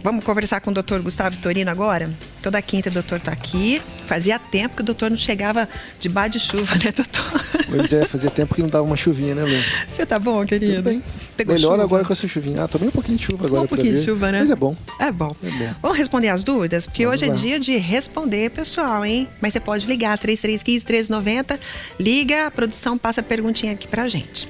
Vamos conversar com o doutor Gustavo Vitorino agora? Toda quinta o doutor está aqui. Fazia tempo que o doutor não chegava debaixo de chuva, né, doutor? Pois é, fazia tempo que não dava uma chuvinha, né, Lu? Você tá bom, querido? Tudo bem. Pegou Melhor chuva? agora com essa chuvinha. Tomei um pouquinho de chuva agora pra ver. Um pouquinho de chuva, né? Mas é bom. É bom. É bom. Vamos responder as dúvidas? Porque Vamos hoje lá. é dia de responder, pessoal, hein? Mas você pode ligar, 3315-1390. Liga, a produção passa a perguntinha aqui pra gente.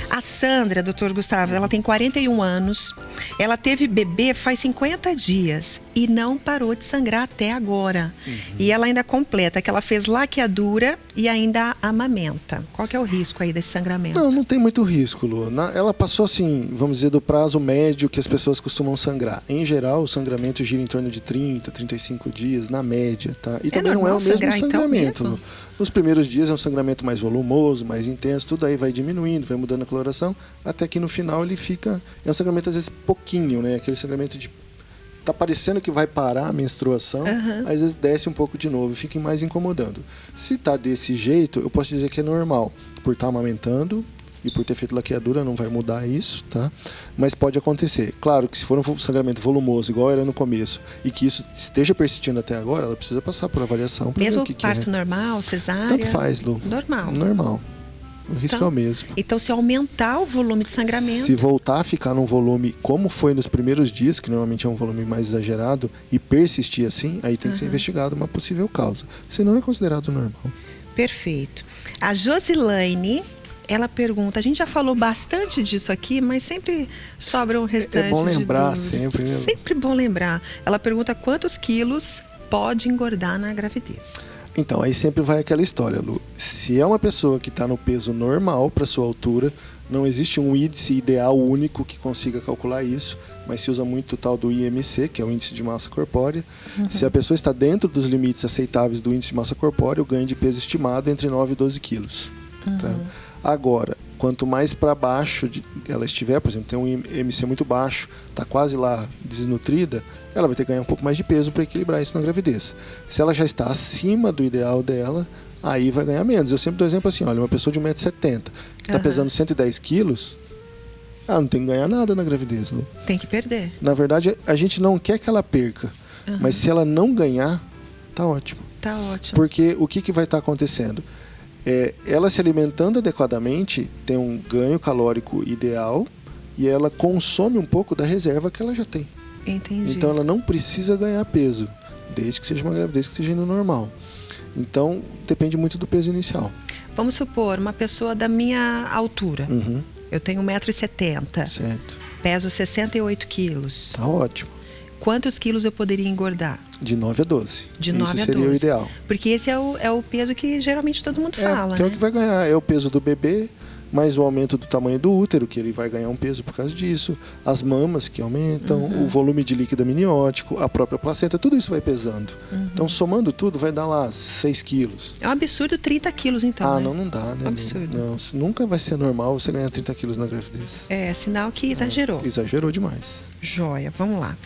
A Sandra, doutor Gustavo, ela tem 41 anos. Ela teve bebê faz 50 dias e não parou de sangrar até agora. E ela ainda completa que ela fez laqueadura e ainda amamenta. Qual que é o risco aí desse sangramento? Não tem muito risco, Lu. Ela passou, assim, vamos dizer, do prazo médio que as pessoas costumam sangrar. Em geral, o sangramento gira em torno de 30, 35 dias, na média, tá? E também não é o mesmo sangrar, sangramento, então, Lu. Nos primeiros dias é um sangramento mais volumoso, mais intenso, tudo aí vai diminuindo, vai mudando a coloração, até que no final ele fica... É um sangramento, às vezes, pouquinho, né? Aquele sangramento de... Tá parecendo que vai parar a menstruação, às vezes desce um pouco de novo e fica mais incomodando. Se tá desse jeito, eu posso dizer que é normal, por estar amamentando e por ter feito laqueadura não vai mudar isso, tá? Mas pode acontecer. Claro que se for um sangramento volumoso, igual era no começo, e que isso esteja persistindo até agora, ela precisa passar por avaliação para ver Mesmo o que parto é. normal, cesárea? Tanto faz, Lu. Normal. Normal. O risco é o mesmo. Então, se aumentar o volume de sangramento... Se voltar a ficar num volume como foi nos primeiros dias, que normalmente é um volume mais exagerado, e persistir assim, aí tem que ser investigado uma possível causa. Senão é considerado normal. Perfeito. A Josilane, ela pergunta, a gente já falou bastante disso aqui, mas sempre sobra um restante. É bom lembrar de dúvida. sempre, né? Sempre bom lembrar. Ela pergunta quantos quilos pode engordar na gravidez. Então, aí sempre vai aquela história, Lu. Se é uma pessoa que está no peso normal para sua altura, não existe um índice ideal único que consiga calcular isso, mas se usa muito o tal do IMC, que é o índice de massa corpórea. Se a pessoa está dentro dos limites aceitáveis do índice de massa corpórea, o ganho de peso estimado é entre 9 e 12 quilos. Tá? Agora, quanto mais para baixo ela estiver, por exemplo, tem um IMC muito baixo, está quase lá desnutrida, ela vai ter que ganhar um pouco mais de peso para equilibrar isso na gravidez. Se ela já está acima do ideal dela, aí vai ganhar menos. Eu sempre dou exemplo assim, olha, uma pessoa de 1,70 m que está pesando 110 quilos, não tem que ganhar nada na gravidez. Né? Tem que perder. Na verdade, a gente não quer que ela perca, mas se ela não ganhar, tá ótimo. Tá ótimo. Porque o que vai estar acontecendo? Ela se alimentando adequadamente tem um ganho calórico ideal e ela consome um pouco da reserva que ela já tem. Entendi. Então ela não precisa ganhar peso, desde que seja uma gravidez que esteja indo normal. Então depende muito do peso inicial. Vamos supor, uma pessoa da minha altura. Eu tenho 1,70 m. Certo. Peso 68 quilos. Tá ótimo. Quantos quilos eu poderia engordar? De 9 a 12. De 9 Isso a seria 12. o ideal. Porque esse é o peso que geralmente todo mundo fala, que é né? o que vai ganhar. É o peso do bebê, mais o aumento do tamanho do útero, que ele vai ganhar um peso por causa disso. As mamas que aumentam, o volume de líquido amniótico, a própria placenta, tudo isso vai pesando. Então, somando tudo, vai dar lá 6 quilos. É um absurdo 30 quilos, então, né? Não dá, né? Um absurdo. Não, nunca vai ser normal você ganhar 30 quilos na gravidez. É, sinal que exagerou. Exagerou demais. Joia, vamos lá.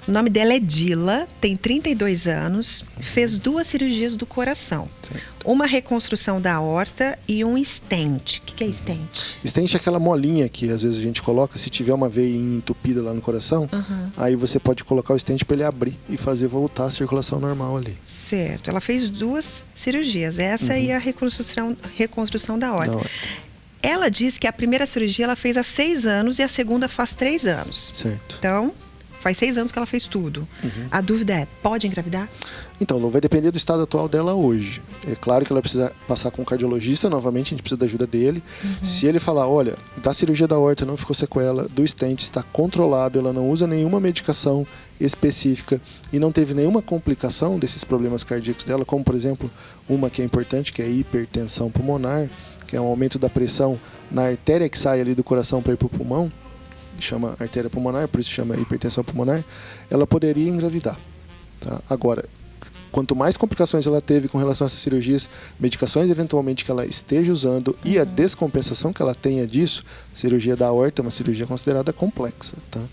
O nome dela é Dila, tem 32 anos, fez 2 cirurgias do coração. Certo. Uma reconstrução da aorta e um stent. O que é stent? Stent é aquela molinha que às vezes a gente coloca, se tiver uma veia entupida lá no coração, aí você pode colocar o stent para ele abrir e fazer voltar a circulação normal ali. Certo, ela fez 2 cirurgias, essa e a reconstrução da aorta. Ela diz que a primeira cirurgia ela fez há 6 anos e a segunda faz 3 anos. Certo. Então, faz 6 anos que ela fez tudo. A dúvida é, pode engravidar? Então, Lu, vai depender do estado atual dela hoje. É claro que ela precisa passar com um cardiologista, novamente, a gente precisa da ajuda dele. Se ele falar, olha, da cirurgia da aorta não ficou sequela, do stent está controlado, ela não usa nenhuma medicação específica e não teve nenhuma complicação desses problemas cardíacos dela, como, por exemplo, uma que é importante, que é a hipertensão pulmonar, que é um aumento da pressão na artéria que sai ali do coração para ir para o pulmão, chama artéria pulmonar, por isso chama hipertensão pulmonar, ela poderia engravidar. Tá? Agora, quanto mais complicações ela teve com relação a essas cirurgias, medicações eventualmente que ela esteja usando e a descompensação que ela tenha disso, cirurgia da aorta é uma cirurgia considerada complexa. Tá?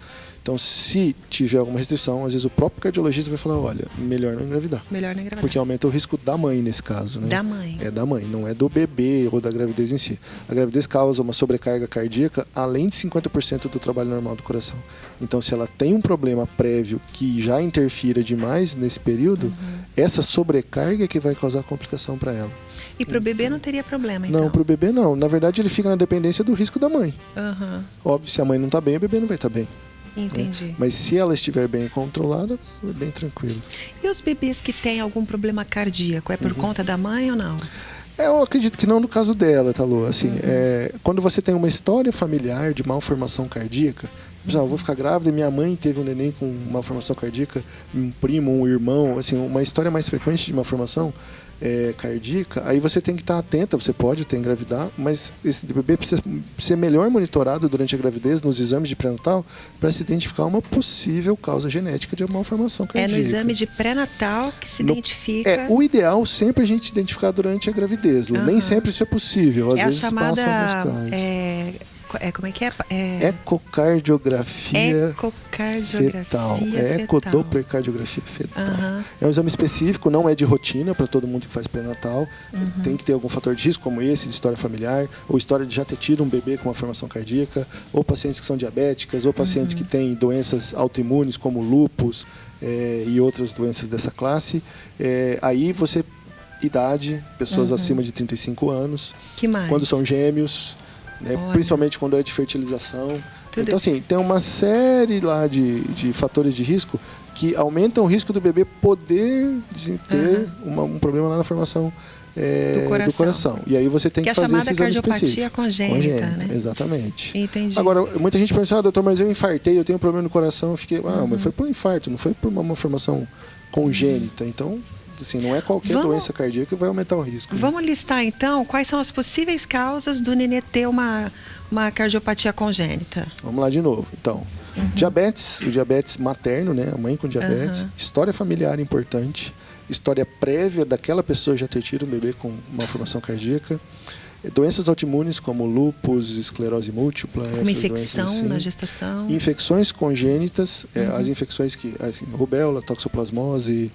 Então, se tiver alguma restrição, às vezes o próprio cardiologista vai falar, olha, melhor não engravidar. Melhor não engravidar. Porque aumenta o risco da mãe nesse caso, né? Da mãe. É da mãe, não é do bebê ou da gravidez em si. A gravidez causa uma sobrecarga cardíaca além de 50% do trabalho normal do coração. Então, se ela tem um problema prévio que já interfira demais nesse período, essa sobrecarga é que vai causar complicação para ela. E para o bebê não teria problema, então? Não, para o bebê não. Na verdade, ele fica na dependência do risco da mãe. Óbvio, se a mãe não está bem, o bebê não vai estar bem. Entendi. Né? Mas se ela estiver bem controlada, é bem tranquilo. E os bebês que têm algum problema cardíaco, é por conta da mãe ou não? Eu acredito que não no caso dela, tá, Lu? Assim, quando você tem uma história familiar de malformação cardíaca, eu vou ficar grávida e minha mãe teve um neném com malformação cardíaca, um primo, um irmão, assim, uma história mais frequente de malformação cardíaca, aí você tem que estar atenta, você pode até engravidar, mas esse bebê precisa ser melhor monitorado durante a gravidez, nos exames de pré-natal, para se identificar uma possível causa genética de malformação cardíaca. É no exame de pré-natal que se identifica... O ideal sempre a gente identificar durante a gravidez, Lu. Nem sempre isso é possível, às vezes chamada, passam alguns casos. Como é que é? Ecocardiografia fetal. Ecodopplercardiografia fetal. É um exame específico, não é de rotina para todo mundo que faz pré-natal. Tem que ter algum fator de risco, como esse, de história familiar, ou história de já ter tido um bebê com uma formação cardíaca, ou pacientes que são diabéticas, ou pacientes que têm doenças autoimunes, como lúpus e outras doenças dessa classe. Aí você, idade, pessoas acima de 35 anos. Que mais? Quando são gêmeos... principalmente quando é de fertilização. Então, assim, tem uma série lá de fatores de risco que aumentam o risco do bebê poder ter um problema lá na formação do coração. E aí você tem que fazer esse exame específico. Congênita, né? Exatamente. Entendi. Agora, muita gente pensa, doutor, mas eu infartei, eu tenho um problema no coração. Eu fiquei, mas foi por um infarto, não foi por uma malformação congênita. Então... assim, não é qualquer doença cardíaca que vai aumentar o risco. Vamos listar, então, quais são as possíveis causas do nenê ter uma cardiopatia congênita? Vamos lá de novo. Então, diabetes, o diabetes materno, né? A mãe com diabetes. História familiar importante. História prévia daquela pessoa já ter tido um bebê com malformação cardíaca. Doenças autoimunes como lúpus, esclerose múltipla. Uma infecção assim, na gestação. Infecções congênitas, as infecções que, assim, rubéola, toxoplasmose,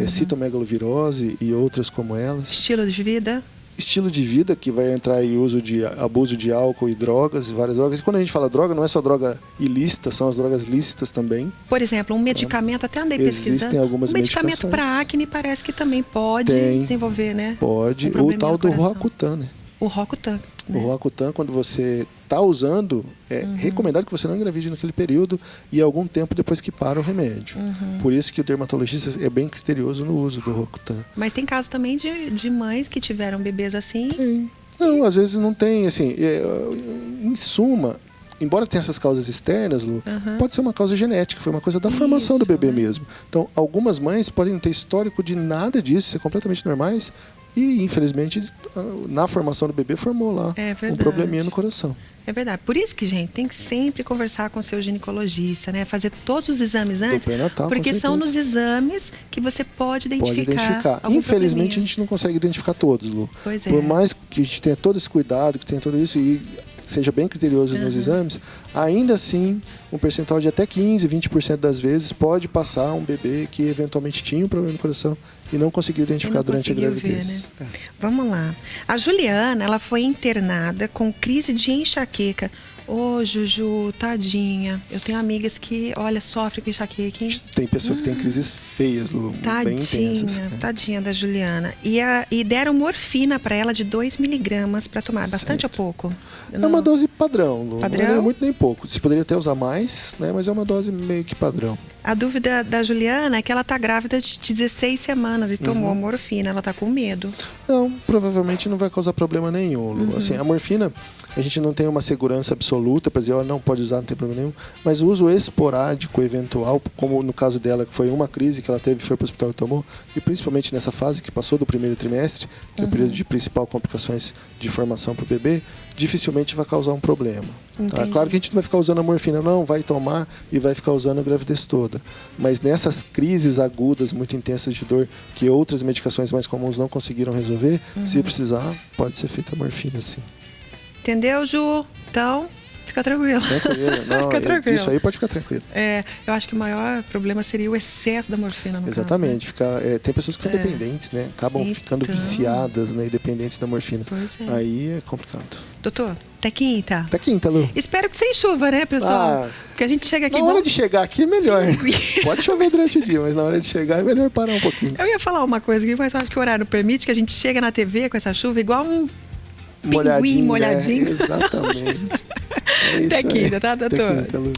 citomegalovirose e outras como elas. Estilo de vida? Estilo de vida, que vai entrar em uso de abuso de álcool e drogas, e várias drogas. E quando a gente fala droga, não é só droga ilícita, são as drogas lícitas também. Por exemplo, um medicamento, até andei pesquisando. Existem algumas medicações. Medicamento para acne parece que também pode desenvolver, né? Pode. O tal do Roacutan, né? O Roacutan. O Roacutan, quando você está usando, é recomendado que você não engravide naquele período e algum tempo depois que para o remédio. Por isso que o dermatologista é bem criterioso no uso do Roacutan. Mas tem casos também de mães que tiveram bebês assim? Tem. Não, às vezes não tem. Assim, em suma, embora tenha essas causas externas, Lu, pode ser uma causa genética, foi uma coisa da formação do bebê mesmo. Então, algumas mães podem não ter histórico de nada disso, ser completamente normais, e, infelizmente, na formação do bebê formou lá um probleminha no coração. É verdade. Por isso que, gente, tem que sempre conversar com o seu ginecologista, né? Fazer todos os exames antes. Porque são nos exames que você pode identificar. Infelizmente, a gente não consegue identificar todos, Lu. Pois é. Por mais que a gente tenha todo esse cuidado, que tenha tudo isso e seja bem criterioso nos exames, ainda assim, um percentual de até 15%, 20% das vezes pode passar um bebê que eventualmente tinha um problema no coração e não conseguiu identificar durante a gravidez. Ver, né? Vamos lá. A Juliana, ela foi internada com crise de enxaqueca. Ô, Juju, tadinha. Eu tenho amigas que, olha, sofrem com enxaqueca, hein? Tem pessoa que tem crises feias, Lu, bem intensas. Tadinha da Juliana. E deram morfina para ela de 2 miligramas para tomar. Bastante ou pouco? É uma dose padrão, Lu. Padrão? Não é muito nem pouco. Você poderia até usar mais, né? Mas é uma dose meio que padrão. A dúvida da Juliana é que ela tá grávida de 16 semanas e tomou morfina. Ela tá com medo. Não, provavelmente não vai causar problema nenhum, Lu. Assim, a morfina, a gente não tem uma segurança absoluta para dizer, não pode usar, não tem problema nenhum. Mas o uso esporádico, eventual, como no caso dela, que foi uma crise que ela teve, foi para o hospital e tomou, e principalmente nessa fase que passou do primeiro trimestre, que é o período de principal complicações de formação para o bebê, dificilmente vai causar um problema. Tá? Claro que a gente não vai ficar usando a morfina, não, vai tomar e vai ficar usando a gravidez toda. Mas nessas crises agudas, muito intensas de dor, que outras medicações mais comuns não conseguiram resolver, se precisar, pode ser feita a morfina, sim. Entendeu, Ju? Então, Fica tranquilo. Tranquilo. Não, Fica tranquilo. Isso aí pode ficar tranquilo. Eu acho que o maior problema seria o excesso da morfina no Exatamente. caso, né? Tem pessoas que são dependentes, né? Acabam ficando viciadas, né? E dependentes da morfina. Pois é. Aí é complicado. Doutor, até quinta. Até quinta, Lu. Espero que sem chuva, né, pessoal? Porque a gente chega aqui... Na hora de chegar aqui é melhor. Pode chover durante o dia, mas na hora de chegar é melhor parar um pouquinho. Eu ia falar uma coisa aqui, mas eu acho que o horário permite que a gente chega na TV com essa chuva igual um pinguim molhadinho. Né? Exatamente. Até quinta, tá, doutor? Até quinta, Lu.